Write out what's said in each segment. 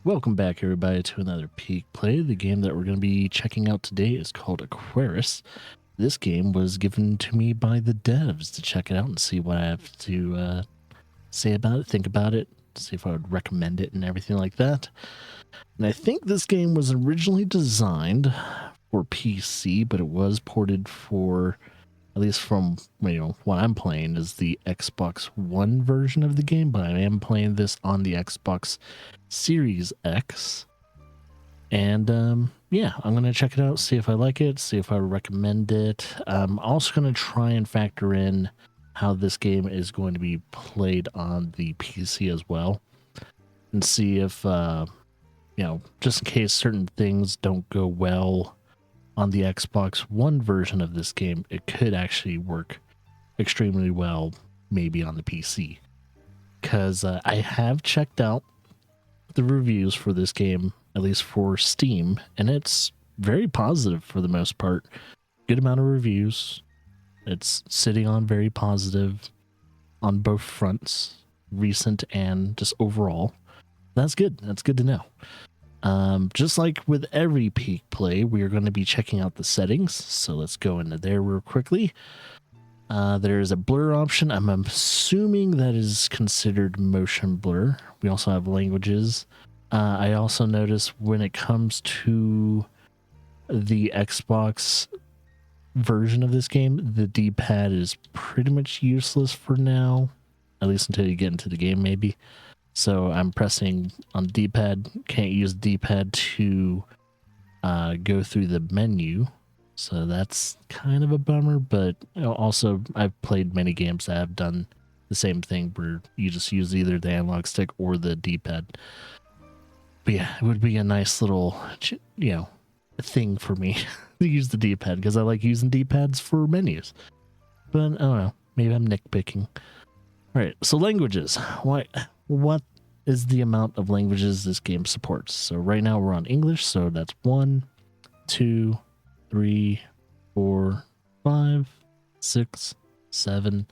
Welcome back, everybody, to another Peak Play. The game that we're going to be checking out today is called Aquarist. This game was given to me by the devs to check it out and see what I have to say about it, think about it, see if I would recommend it and everything like that. And I think this game was originally designed for PC, but it was ported for, at least from what I'm playing, is the Xbox One version of the game, but I am playing this on the Xbox Series X. And yeah, I'm going to check it out, see if I like it, see if I recommend it. I'm also going to try and factor in how this game is going to be played on the PC as well, and see if, just in case certain things don't go well on the Xbox One version of this game, it could actually work extremely well maybe on the PC. Because I have checked out the reviews for this game, at least for Steam, and it's very positive for the most part. Good amount of reviews. It's sitting on very positive on both fronts, recent and just overall. That's good. That's good to know. Just like with every Peak Play, we are going to be checking out the settings. So let's go into there real quickly. There is a blur option. I'm assuming that is considered motion blur. We also have languages. I also notice when it comes to the Xbox version of this game, the D-pad is pretty much useless for now, at least until you get into the game maybe. So I'm pressing on the D-pad, can't use the D-pad to go through the menu. So that's kind of a bummer, but also I've played many games that have done the same thing where you just use either the analog stick or the D-pad. But yeah, it would be a nice little, thing for me to use the D-pad because I like using D-pads for menus. But I don't know, maybe I'm nitpicking. All right, so languages. What is the amount of languages this game supports? So right now we're on English, so that's 1, 2, 3, 4, 5, 6, 7.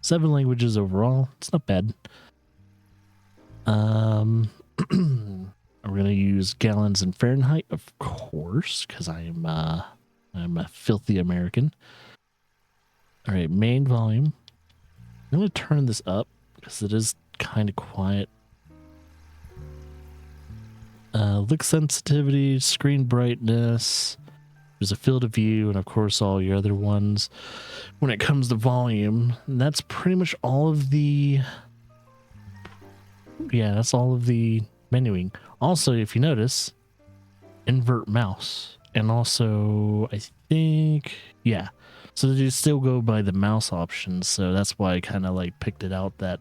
7 languages overall. It's not bad. We're gonna use gallons in Fahrenheit, of course, because I'm a filthy American. All right, main volume. I'm gonna turn this up because it is kind of quiet. Look sensitivity, screen brightness. There's a field of view, and of course all your other ones. When it comes to volume, that's pretty much all of the... Yeah, that's all of the menuing. Also, if you notice, invert mouse. And also, I think... Yeah. So they still go by the mouse options, so that's why I kind of picked it out that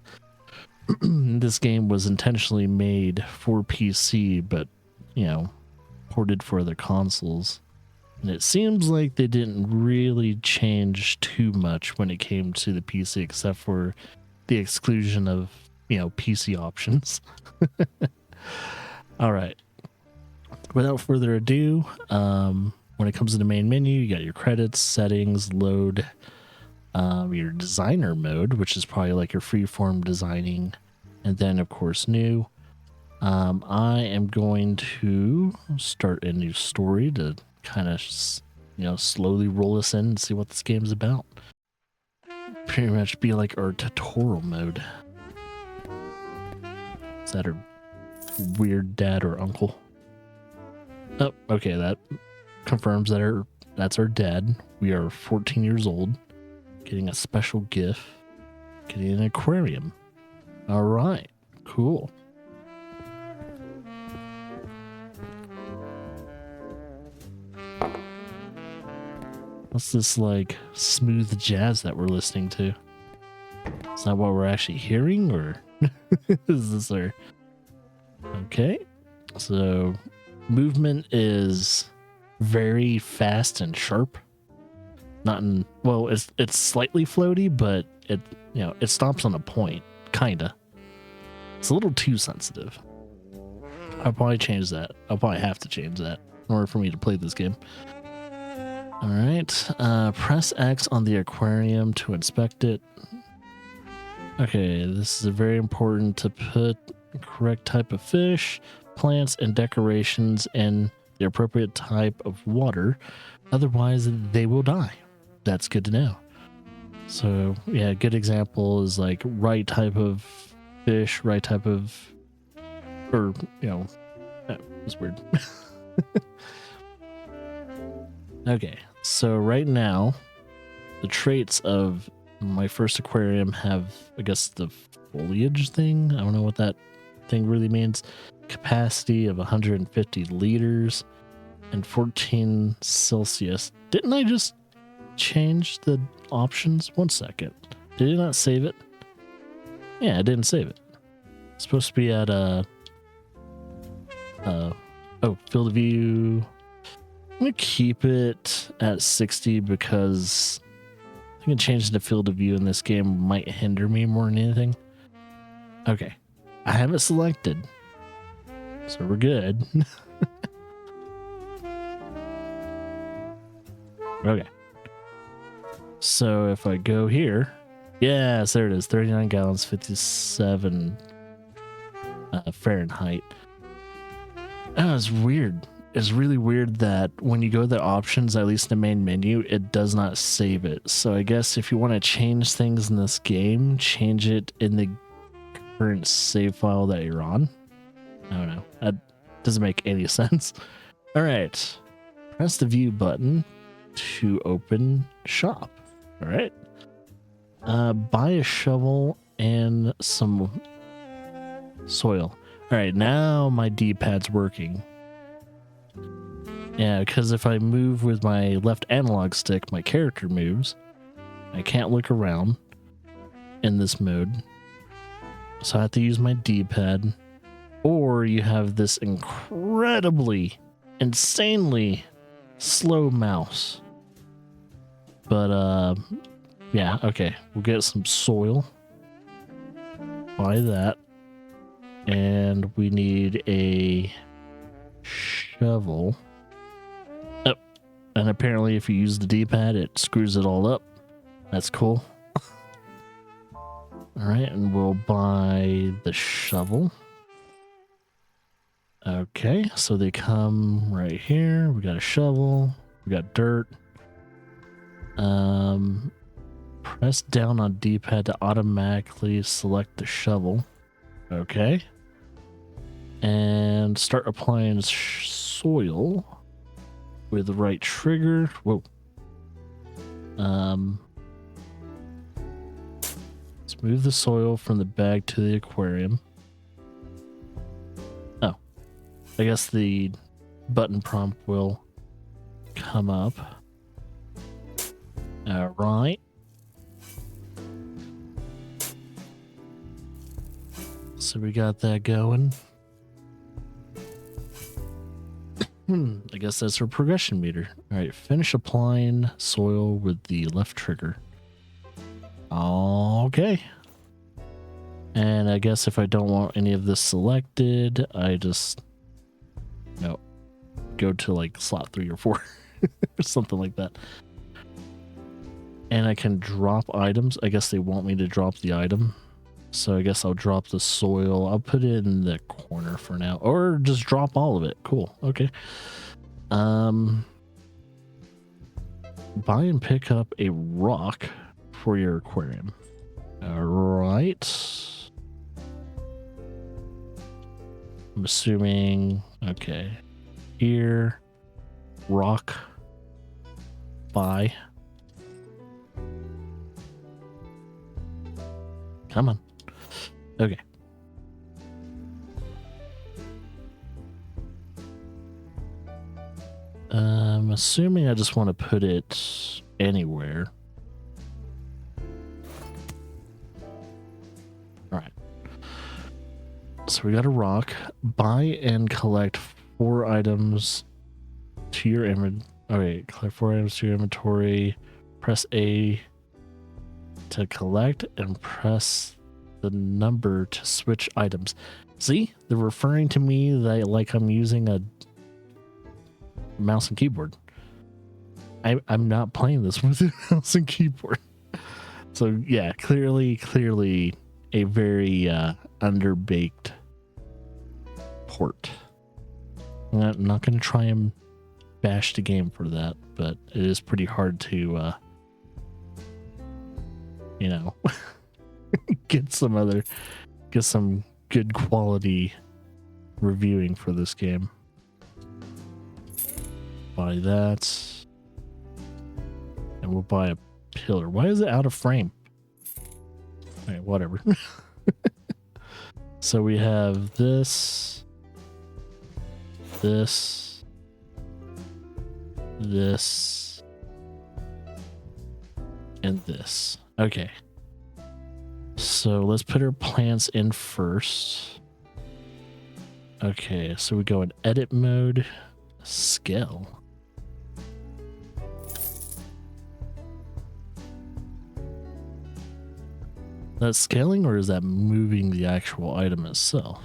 this game was intentionally made for PC, but, ported for other consoles. And it seems like they didn't really change too much when it came to the PC, except for the exclusion of, PC options. All right. Without further ado, when it comes to the main menu, you got your credits, settings, load, your designer mode, which is probably like your freeform designing, and then of course new. I am going to start a new story to kind of slowly roll us in and see what this game's about. Pretty much be like our tutorial mode. Is that our weird dad or uncle? Oh, okay, that confirms that that's our dad. We are 14 years old, getting a special gift, getting an aquarium. All right, cool. What's this smooth jazz that we're listening to? Is that what we're actually hearing, or is this our... Okay, so movement is very fast and sharp. Not in... Well, it's slightly floaty, but it stops on a point, kinda. It's a little too sensitive. I'll probably change that. I'll probably have to change that in order for me to play this game. All right, press X on the aquarium to inspect it. Okay, this is very important to put the correct type of fish. plants and decorations and the appropriate type of water. Otherwise, they will die. That's good to know. So, yeah, a good example is like right type of fish, right type of, or, you know, it's weird. Okay, so right now, the traits of my first aquarium have, I guess, the foliage thing. I don't know what that thing really means. Capacity of 150 liters and 14 Celsius. Didn't I just change the options? 1 second. Did it not save it? Yeah, I didn't save it. It's supposed to be at oh, field of view. I'm gonna keep it at 60 because I think changing the field of view in this game might hinder me more than anything. Okay, I have it selected, so we're good. Okay, so if I go here, yes, there it is, 39 gallons, 57 Fahrenheit. Oh, it's weird. It's really weird that when you go to the options, at least the main menu, it does not save it. So I guess if you want to change things in this game, change it in the current save file that you're on. I don't know. That doesn't make any sense. All right. Press the view button to open shop. All right. Buy a shovel and some soil. All right. Now my D-pad's working. Yeah, because if I move with my left analog stick, my character moves. I can't look around in this mode. So I have to use my D-pad. Or you have this incredibly, insanely slow mouse. But, yeah, okay. We'll get some soil. Buy that. And we need a shovel. And apparently if you use the D-pad, it screws it all up. That's cool. All right, and we'll buy the shovel. Okay, so they come right here. We got a shovel. We got dirt. Press down on D-pad to automatically select the shovel. Okay. And start applying soil. With the right trigger. Whoa. Let's move the soil from the bag to the aquarium. Oh. I guess the button prompt will come up. All right. So we got that going. I guess that's our progression meter. All right, finish applying soil with the left trigger. Okay. And I guess if I don't want any of this selected, I just, go to like slot 3 or 4 or something like that. And I can drop items. I guess they want me to drop the item. So I guess I'll drop the soil. I'll put it in the corner for now, or just drop all of it. Cool. Okay. Buy and pick up a rock for your aquarium. All right. I'm assuming, okay. Here, rock, buy. Come on. Okay. I'm assuming I just want to put it anywhere. All right. So we got a rock. Buy and collect 4 items to your inventory. Okay, collect 4 items to your inventory. Press A to collect and press the number to switch items. See, they're referring to me that like I'm using a mouse and keyboard. I'm not playing this with a mouse and keyboard. So yeah, clearly a very underbaked port. I'm not going to try and bash the game for that, but it is pretty hard to, you know, get some good quality reviewing for this game. Buy that. And we'll buy a pillar. Why is it out of frame? All right, whatever. So we have this, this, and this. Okay. So let's put our plants in first. Okay, so we go in edit mode, scale. That's scaling, or is that moving the actual item itself?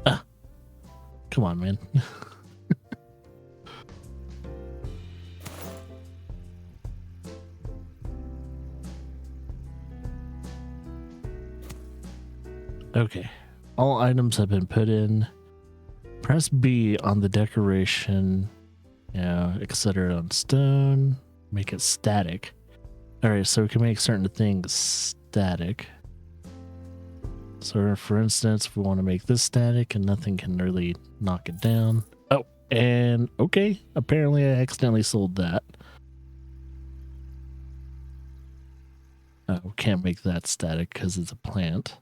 Ah, come on, man. Okay, all items have been put in. Press B on the decoration. Yeah, etc. on stone. Make it static. Alright, so we can make certain things static. So for instance, if we want to make this static and nothing can really knock it down. Oh, and okay, apparently I accidentally sold that. Oh, can't make that static because it's a plant.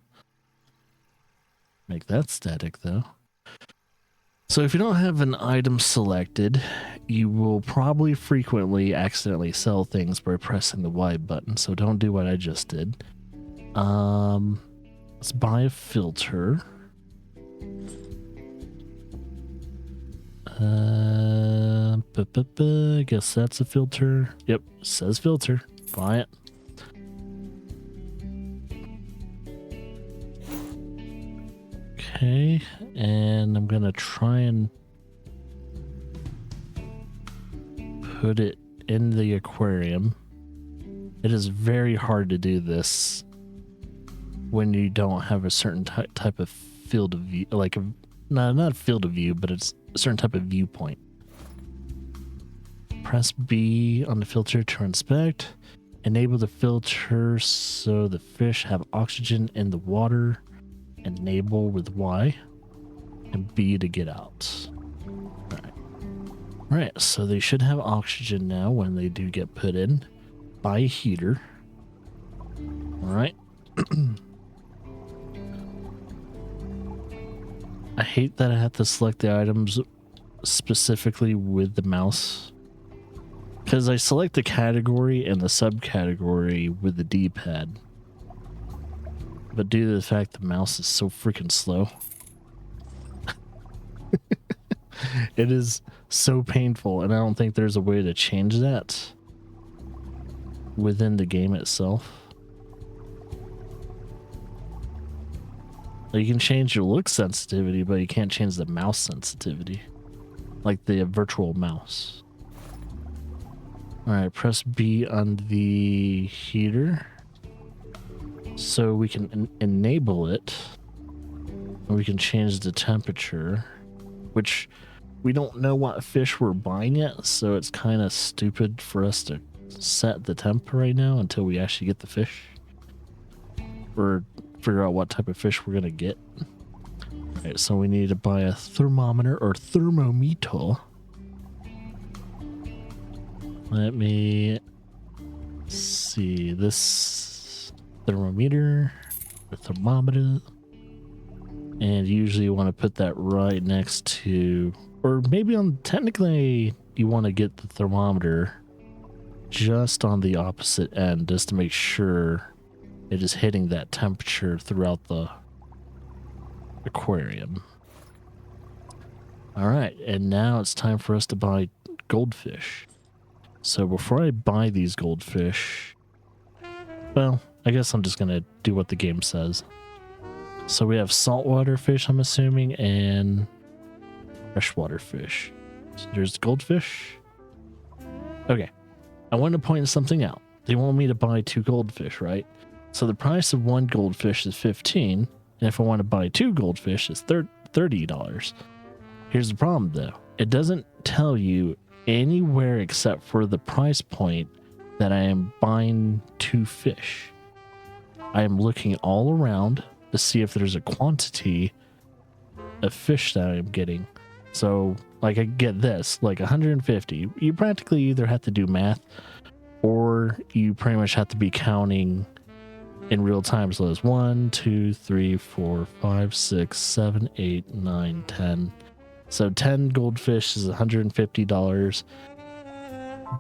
Make that static though. So if you don't have an item selected, you will probably frequently accidentally sell things by pressing the Y button. So don't do what I just did. Let's buy a filter. I guess that's a filter. Yep, says filter. Buy it. Okay, and I'm gonna try and put it in the aquarium. It is very hard to do this when you don't have a certain type of field of view, like not field of view, but it's a certain type of viewpoint. Press B on the filter to inspect. Enable the filter so the fish have oxygen in the water. Enable with Y and B to get out. Alright, so they should have oxygen now when they do get put in. Buy a heater. Alright. I hate that I have to select the items specifically with the mouse, because I select the category and the subcategory with the D-pad. But due to the fact the mouse is so freaking slow, it is so painful, and I don't think there's a way to change that within the game itself. You can change your look sensitivity, but you can't change the mouse sensitivity, like the virtual mouse. Alright, press B on the heater so we can enable it. And we can change the temperature, which we don't know what fish we're buying yet, so it's kind of stupid for us to set the temp right now until we actually get the fish, or figure out what type of fish we're gonna get. Alright, so we need to buy a thermometer or thermometer. Let me see this thermometer, or thermometer, and usually you want to put that right next to, or maybe on, technically you want to get the thermometer just on the opposite end, just to make sure it is hitting that temperature throughout the aquarium. Alright, and now it's time for us to buy goldfish. So before I buy these goldfish, well, I guess I'm just going to do what the game says. So we have saltwater fish, I'm assuming, and freshwater fish. So there's goldfish. Okay, I want to point something out. They want me to buy 2 goldfish, right? So the price of one goldfish is $15, and if I want to buy 2 goldfish, it's $30. Here's the problem, though. It doesn't tell you anywhere except for the price point that I am buying 2 fish. I am looking all around to see if there's a quantity of fish that I'm getting. So, like, I get this, like 150. You practically either have to do math or you pretty much have to be counting in real time. So there's 1, 2, 3, 4, 5, 6, 7, 8, 9, 10. So 10 goldfish is $150,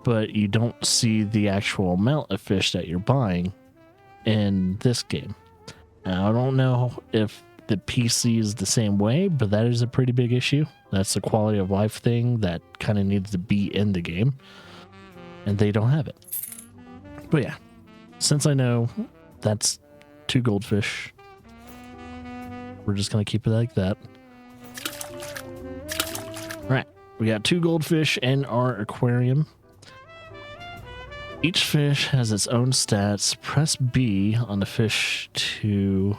but you don't see the actual amount of fish that you're buying in this game. Now, I don't know if the PC is the same way, but that is a pretty big issue. That's a quality of life thing that kind of needs to be in the game, and they don't have it. But yeah, since I know that's 2 goldfish, we're just going to keep it like that. All right, we got 2 goldfish in our aquarium. Each fish has its own stats. Press B on the fish to...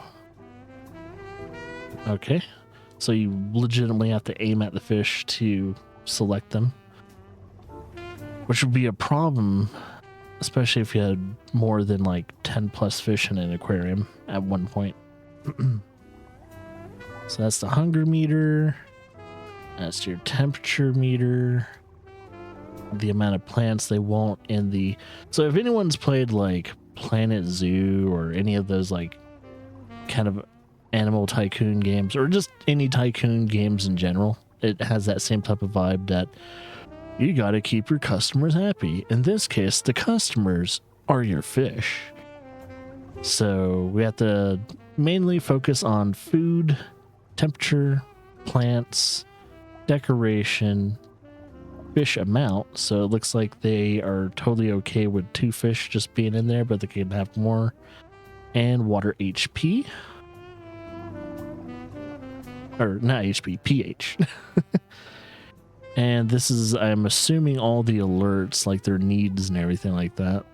Okay, so you legitimately have to aim at the fish to select them, which would be a problem, especially if you had more than like 10 plus fish in an aquarium at one point. So that's the hunger meter. That's your temperature meter. The amount of plants they want in the... So if anyone's played like Planet Zoo or any of those like kind of animal tycoon games, or just any tycoon games in general, it has that same type of vibe that you got to keep your customers happy. In this case, the customers are your fish. So we have to mainly focus on food, temperature, plants, decoration, fish amount. So it looks like they are totally okay with 2 fish just being in there, but they can have more. And water HP. Or not HP, pH. And this is, I'm assuming, all the alerts, like their needs and everything like that.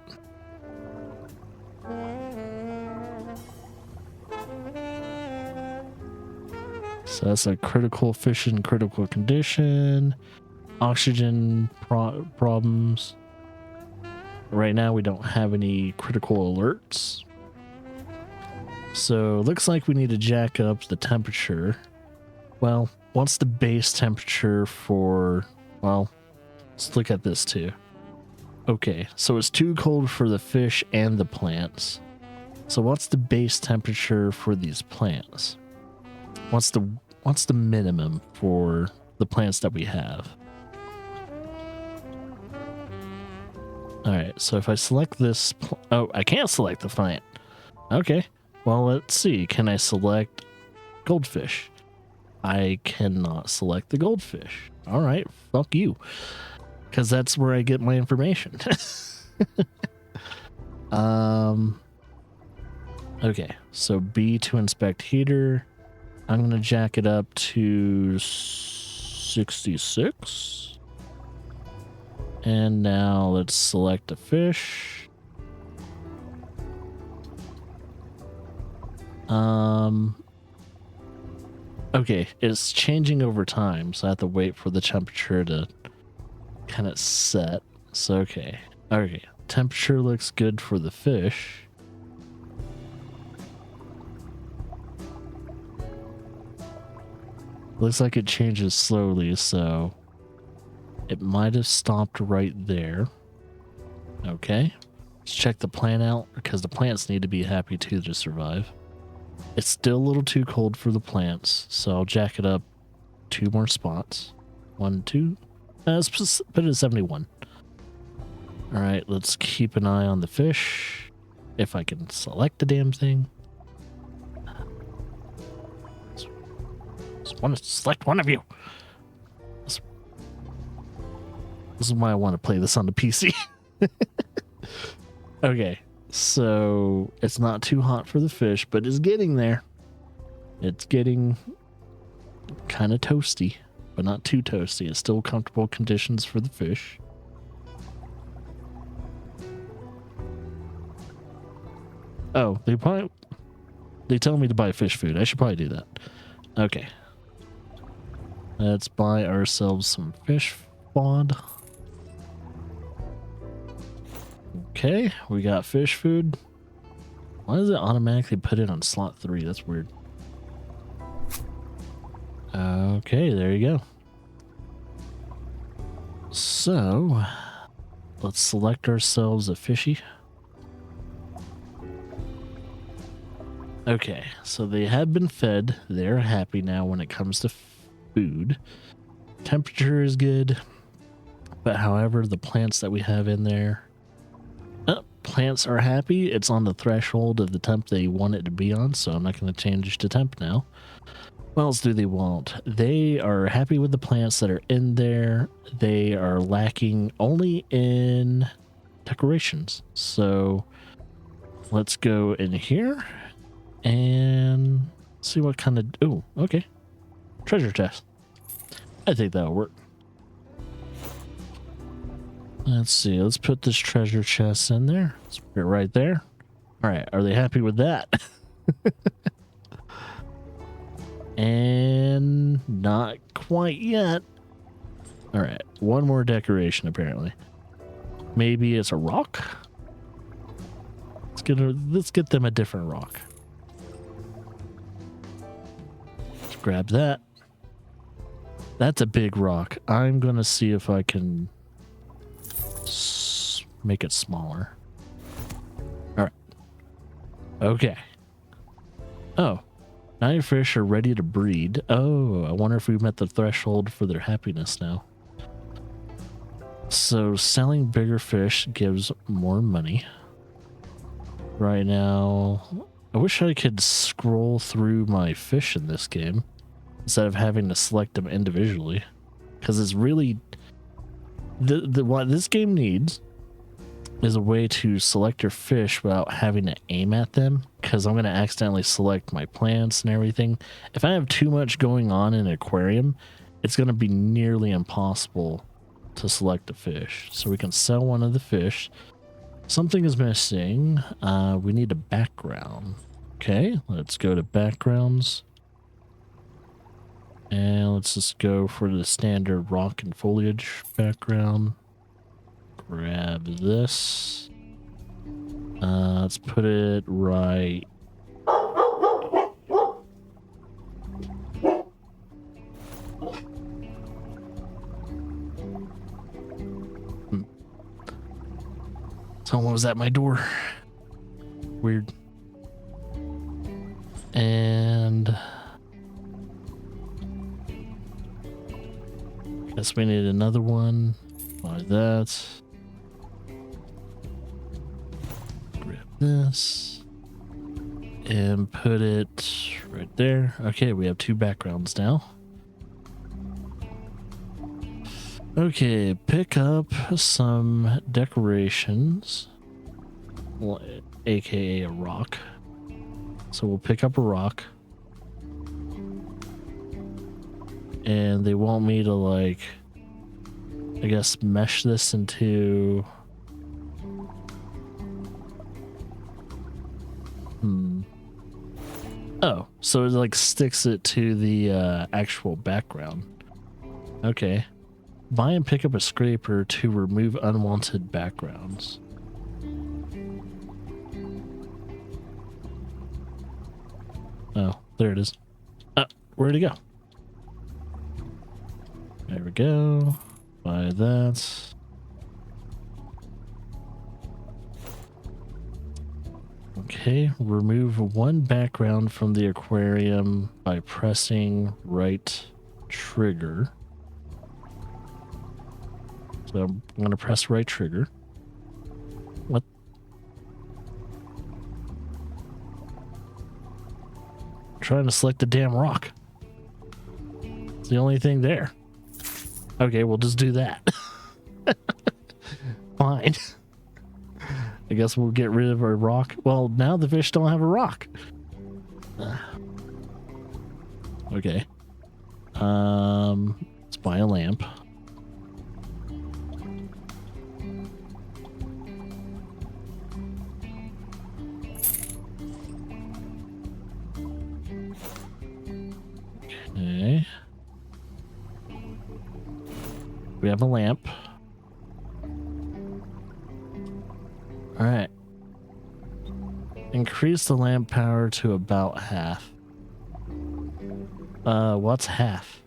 So that's a critical fish in critical condition. Oxygen problems. Right now we don't have any critical alerts. So it looks like we need to jack up the temperature. Well, what's the base temperature for... Well, let's look at this too. Okay, so it's too cold for the fish and the plants. So what's the base temperature for these plants? What's the minimum for the plants that we have? Alright, so if I select this... Oh, I can't select the plant. Okay, well, let's see. Can I select goldfish? I cannot select the goldfish. All right, fuck you. Because that's where I get my information. Okay, so B to inspect heater. I'm going to jack it up to 66. And now let's select a fish. Okay, it's changing over time, so I have to wait for the temperature to kind of set. So, okay, temperature looks good for the fish. Looks like it changes slowly, so it might have stopped right there. Okay, let's check the plant out, because the plants need to be happy too to survive. It's still a little too cold for the plants, so I'll jack it up 2 more spots. 1, 2. Let's put it at 71. All right, let's keep an eye on the fish. If I can select the damn thing. Just want to select one of you. This is why I want to play this on the PC. Okay. So it's not too hot for the fish, but it's getting there. It's getting kind of toasty, but not too toasty. It's still comfortable conditions for the fish. Oh, they tell me to buy fish food. I should probably do that. Okay. Let's buy ourselves some fish fod. Okay, we got fish food. Why does it automatically put it on slot 3? That's weird. Okay, there you go. So, let's select ourselves a fishy. Okay, so they have been fed. They're happy now when it comes to food. Temperature is good. But however, the plants that we have in there, plants are happy. It's on the threshold of the temp they want it to be on, so I'm not going to change to temp now. What else do they want? They are happy with the plants that are in there. They are lacking only in decorations. So let's go in here and see what kind of... Oh, okay. Treasure chest. I think that'll work. Let's see. Let's put this treasure chest in there. Let's put it right there. All right. Are they happy with that? And not quite yet. All right. One more decoration, apparently. Maybe it's a rock. Let's get them a different rock. Let's grab that. That's a big rock. I'm going to see if I can make it smaller. All right. Okay. Oh, now your fish are ready to breed. Oh, I wonder if we met the threshold for their happiness now. So selling bigger fish gives more money. Right now, I wish I could scroll through my fish in this game instead of having to select them individually, because it's really what this game needs is a way to select your fish without having to aim at them, because I'm going to accidentally select my plants and everything. If I have too much going on in an aquarium, it's going to be nearly impossible to select a fish. So we can sell one of the fish. Something is missing. We need a background. Okay, let's go to backgrounds. And let's just go for the standard rock and foliage background. Grab this. Let's put it right. Someone was at my door. Weird. And guess we need another one like that. Grab this and put it right there. Okay, we have two backgrounds now. Okay, pick up some decorations, well, aka a rock. So we'll pick up a rock. And they want me to, like, I guess, mesh this into... Oh, so it, like, sticks it to the actual background. Okay. Buy and pick up a scraper to remove unwanted backgrounds. Oh, there it is. Where'd it go? There we go. Buy that. Okay, remove one background from the aquarium by pressing right trigger. So I'm going to press right trigger. What? I'm trying to select the damn rock. It's the only thing there. Okay, we'll just do that. Fine. I guess we'll get rid of our rock. Well, now the fish don't have a rock. Okay. Let's buy a lamp. We have a lamp. All right. Increase the lamp power to about half. What's half?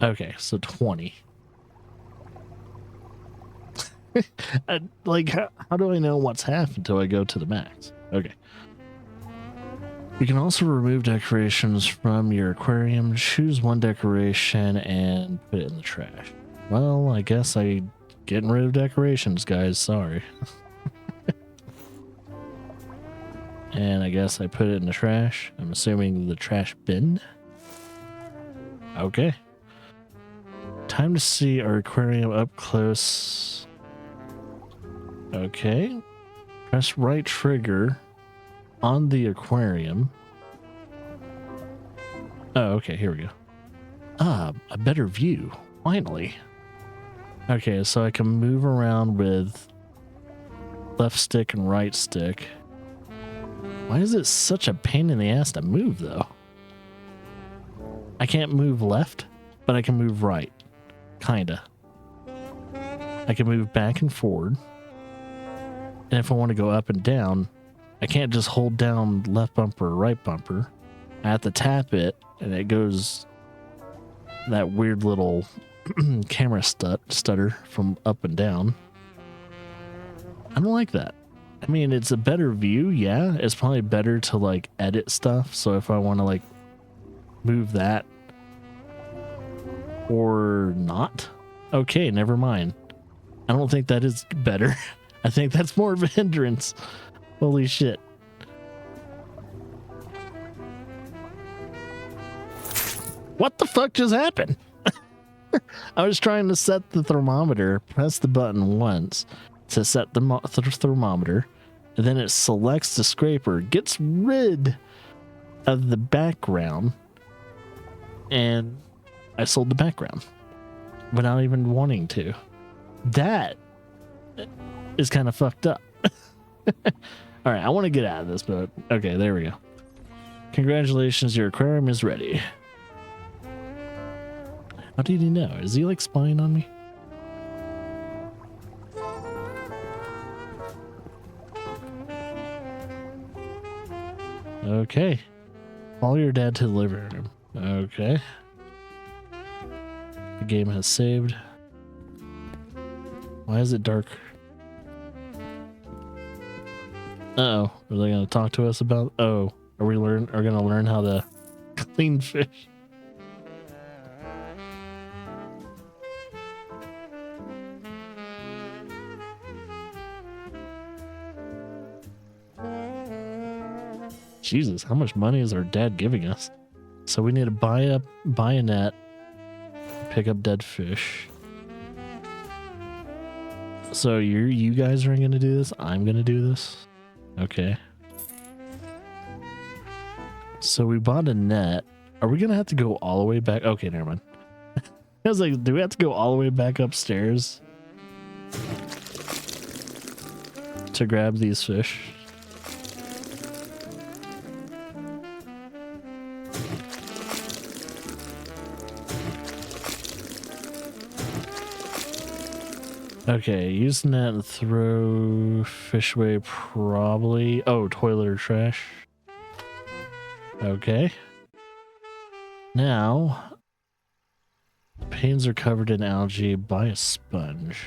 Okay, so 20. Like, how do I know what's half until I go to the max? Okay. You can also remove decorations from your aquarium. Choose one decoration and put it in the trash. Well, I guess I'm getting rid of decorations, guys. Sorry. And I guess I put it in the trash. I'm assuming the trash bin. Okay. Time to see our aquarium up close. Okay. Press right trigger on the aquarium. Oh, okay, here we go. Ah, a better view. Finally. Okay, so I can move around with left stick and right stick. Why is it such a pain in the ass to move, though? I can't move left, but I can move right. Kinda. I can move back and forward. And if I want to go up and down, I can't just hold down left bumper or right bumper. I have to tap it, and it goes that weird little camera stutter from up and down. I don't like that. I mean, it's a better view, yeah. It's probably better to, like, edit stuff. So if I want to, like, move that or not, okay, never mind. I don't think that is better. I think that's more of a hindrance. Holy shit. What the fuck just happened? I was trying to set the thermometer, press the button once to set the thermometer, and then it selects the scraper, gets rid of the background, and I sold the background without even wanting to. That is kind of fucked up. All right, I want to get out of this, but okay, there we go. Congratulations, your aquarium is ready. How did he know? Is he like spying on me? Okay. Follow your dad to the living room. Okay. The game has saved. Why is it dark? Uh-oh. Are they going to talk to us about... Oh. Are we going to learn how to clean fish? Jesus, how much money is our dad giving us? So we need to buy a net, pick up dead fish. So you guys are going to do this? I'm going to do this? Okay. So we bought a net. Are we going to have to go all the way back? Okay, never mind. I was like, do we have to go all the way back upstairs to grab these fish? Okay, use net and throw fish away probably. Oh, toilet or trash. Okay. Now, panes are covered in algae. Buy a sponge.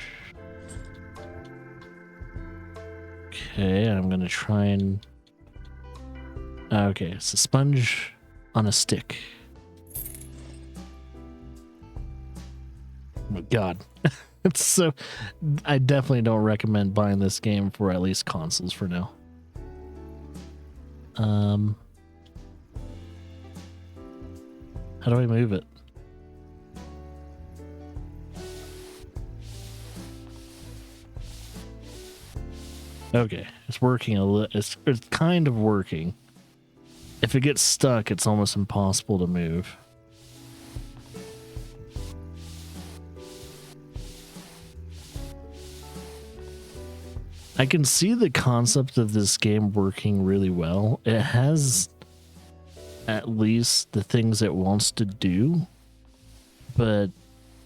Okay, I'm gonna try and... Okay, it's a sponge on a stick. Oh my god. It's so... I definitely don't recommend buying this game for at least consoles for now. How do I move it? Okay, it's working a little. It's kind of working. If it gets stuck, it's almost impossible to move. I can see the concept of this game working really well. It has at least the things it wants to do. But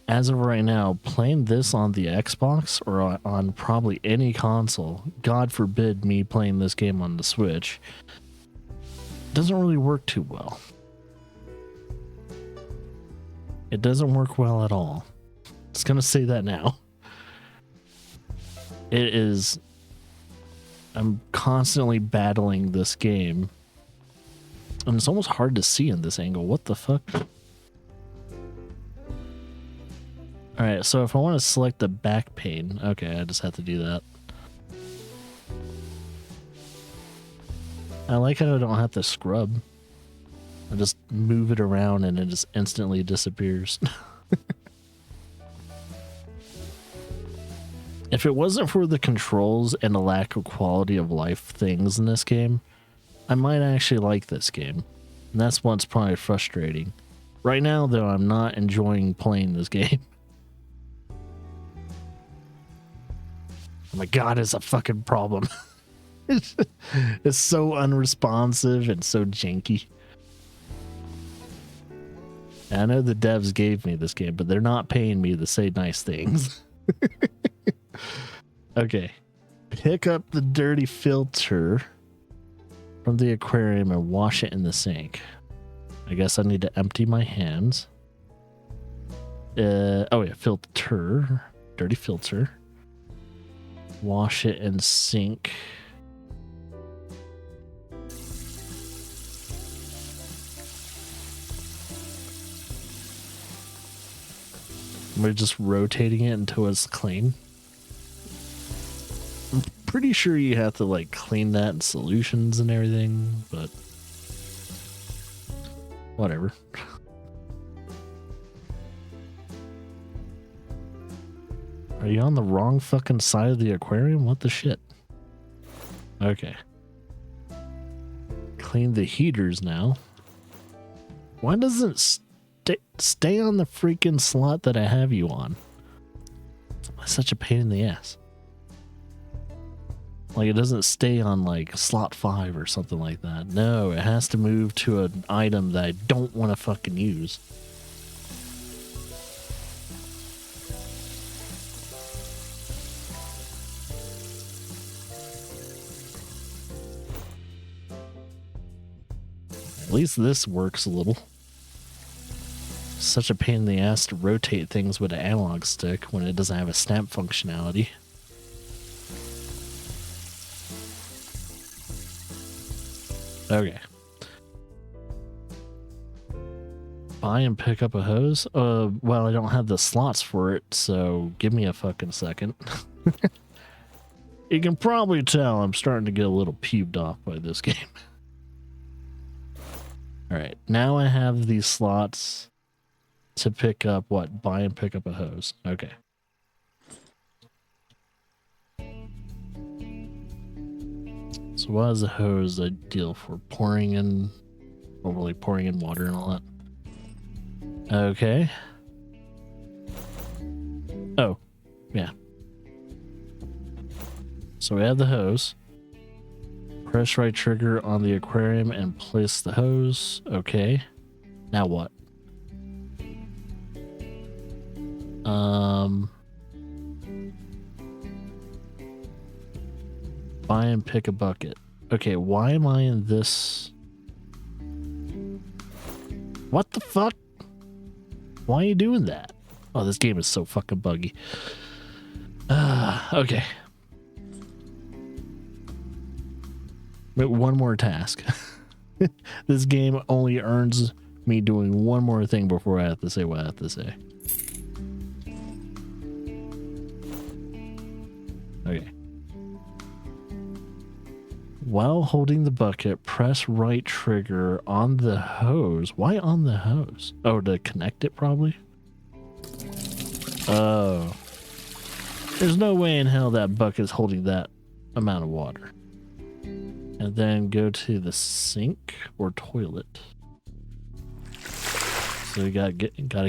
as of right now, playing this on the Xbox or on probably any console, God forbid me playing this game on the Switch, doesn't really work too well. It doesn't work well at all. Just gonna say that now. It is... I'm constantly battling this game. And it's almost hard to see in this angle. What the fuck? Alright, so if I want to select the back pane... Okay, I just have to do that. I like how I don't have to scrub. I just move it around and it just instantly disappears. If it wasn't for the controls and the lack of quality of life things in this game, I might actually like this game. And that's what's probably frustrating. Right now, though, I'm not enjoying playing this game. Oh my god, it's a fucking problem. It's so unresponsive and so janky. I know the devs gave me this game, but they're not paying me to say nice things. Okay. Pick up the dirty filter from the aquarium and wash it in the sink. I guess I need to empty my hands. Oh yeah, filter. Dirty filter. Wash it in sink. We're just rotating it until it's clean. I'm pretty sure you have to like clean that in solutions and everything, but whatever. Are you on the wrong fucking side of the aquarium? What the shit? Okay. Clean the heaters now. Why doesn't it stay on the freaking slot that I have you on? That's such a pain in the ass. Like, it doesn't stay on like slot 5 or something like that. No, it has to move to an item that I don't want to fucking use. At least this works a little. Such a pain in the ass to rotate things with an analog stick when it doesn't have a snap functionality. Okay. Buy and pick up a hose? Well, I don't have the slots for it, so give me a fucking second. You can probably tell I'm starting to get a little peeved off by this game. Alright, now I have these slots to pick up what? Buy and pick up a hose. Okay. So what is a hose ideal for? Pouring in, overly pouring in water and all that. Okay. Oh, yeah. So we have the hose. Press right trigger on the aquarium and place the hose. Okay. Now what? Buy and pick a bucket. Okay, why am I in this? What the fuck? Why are you doing that? Oh, this game is so fucking buggy. Okay. But one more task. This game only earns me doing one more thing before I have to say what I have to say. Okay. While holding the bucket, press right trigger on the hose. Why on the hose? Oh, to connect it probably? Oh. There's no way in hell that bucket is holding that amount of water. And then go to the sink or toilet. So we gotta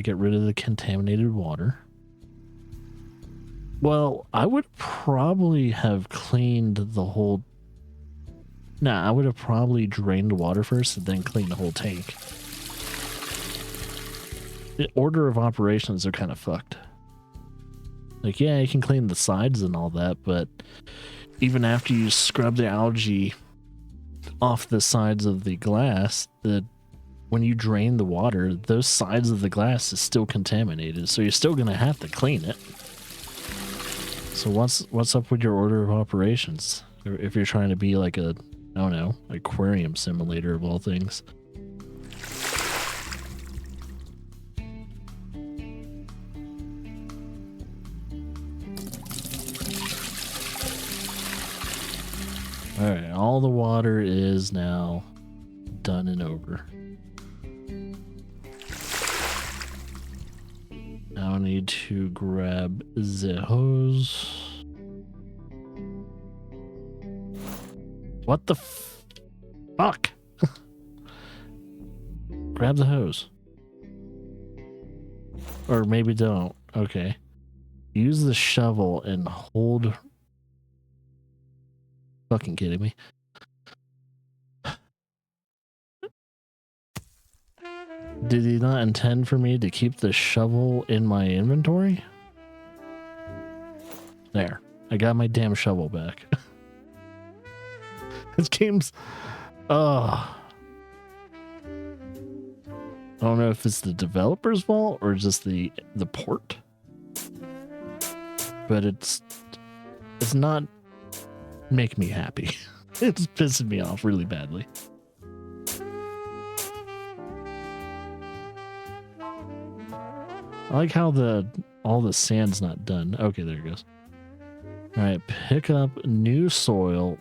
get rid of the contaminated water. Well, I would probably have cleaned the whole Nah, I would have probably drained the water first and then cleaned the whole tank. The order of operations are kind of fucked. Like, yeah, you can clean the sides and all that, but even after you scrub the algae off the sides of the glass, when you drain the water, those sides of the glass is still contaminated, so you're still gonna have to clean it. So what's up with your order of operations? If you're trying to be like a, I don't know, aquarium simulator of all things. Alright, all the water is now done and over. Now I need to grab the hose. What the fuck? Grab the hose. Or maybe don't. Okay. Use the shovel and hold... Fucking kidding me. Did he not intend for me to keep the shovel in my inventory? There. I got my damn shovel back. This game's... I don't know if it's the developer's fault or just the port. But it's not making me happy. It's pissing me off really badly. I like how all the sand's not done. Okay, there it goes. All right, pick up new soil.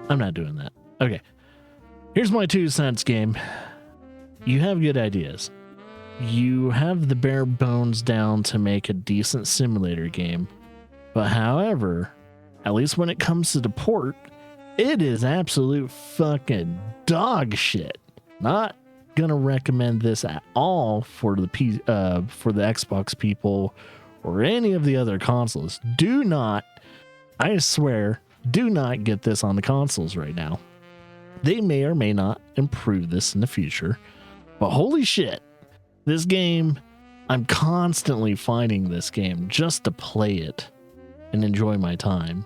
I'm not doing that. Okay. Here's my 2 cents, game. You have good ideas. You have the bare bones down to make a decent simulator game. But however, at least when it comes to the port, it is absolute fucking dog shit. Not gonna recommend this at all for the Xbox people or any of the other consoles. Do not, I swear, do not get this on the consoles right now. They may or may not improve this in the future, but holy shit, this game, I'm constantly finding this game just to play it and enjoy my time.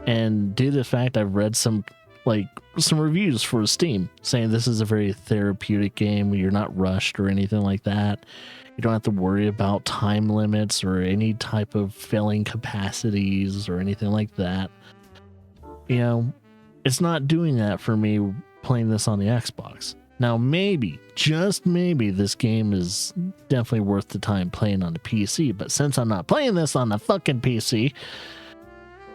And due to the fact I've read some reviews for Steam saying this is a very therapeutic game, you're not rushed or anything like that. You don't have to worry about time limits or any type of failing capacities or anything like that. You know, it's not doing that for me playing this on the Xbox. Now, maybe, just maybe, this game is definitely worth the time playing on the PC, but since I'm not playing this on the fucking PC,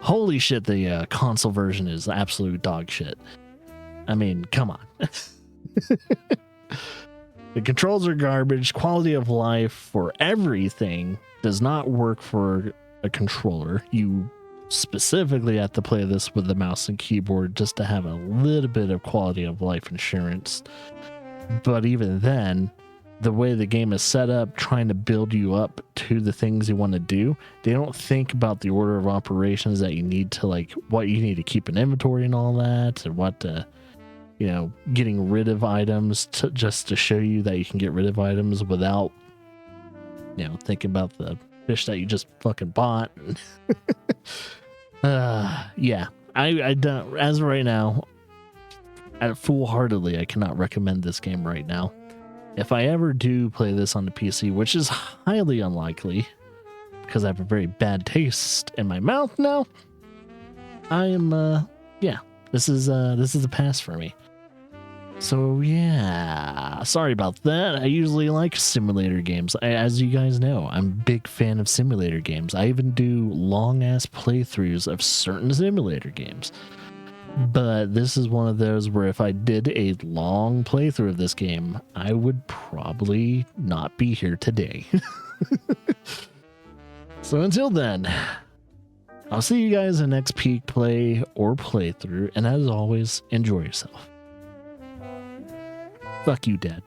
holy shit, the console version is absolute dog shit. I mean, come on. The controls are garbage. Quality of life for everything does not work for a controller. You specifically have to play this with the mouse and keyboard just to have a little bit of quality of life insurance. But even then, the way the game is set up, trying to build you up to the things you want to do, they don't think about the order of operations that you need to, like, what you need to keep in inventory and all that, and what to, you know, getting rid of items just to show you that you can get rid of items without, you know, thinking about the fish that you just fucking bought. Yeah, I don't, as of right now, full-heartedly, I cannot recommend this game right now. If I ever do play this on the PC, which is highly unlikely, because I have a very bad taste in my mouth now, I am, yeah, this is a pass for me. So yeah, sorry about that. I usually like simulator games. As you guys know, I'm a big fan of simulator games. I even do long-ass playthroughs of certain simulator games. But this is one of those where if I did a long playthrough of this game, I would probably not be here today. So until then, I'll see you guys in the next peek play or playthrough. And as always, enjoy yourself. Fuck you, Dad.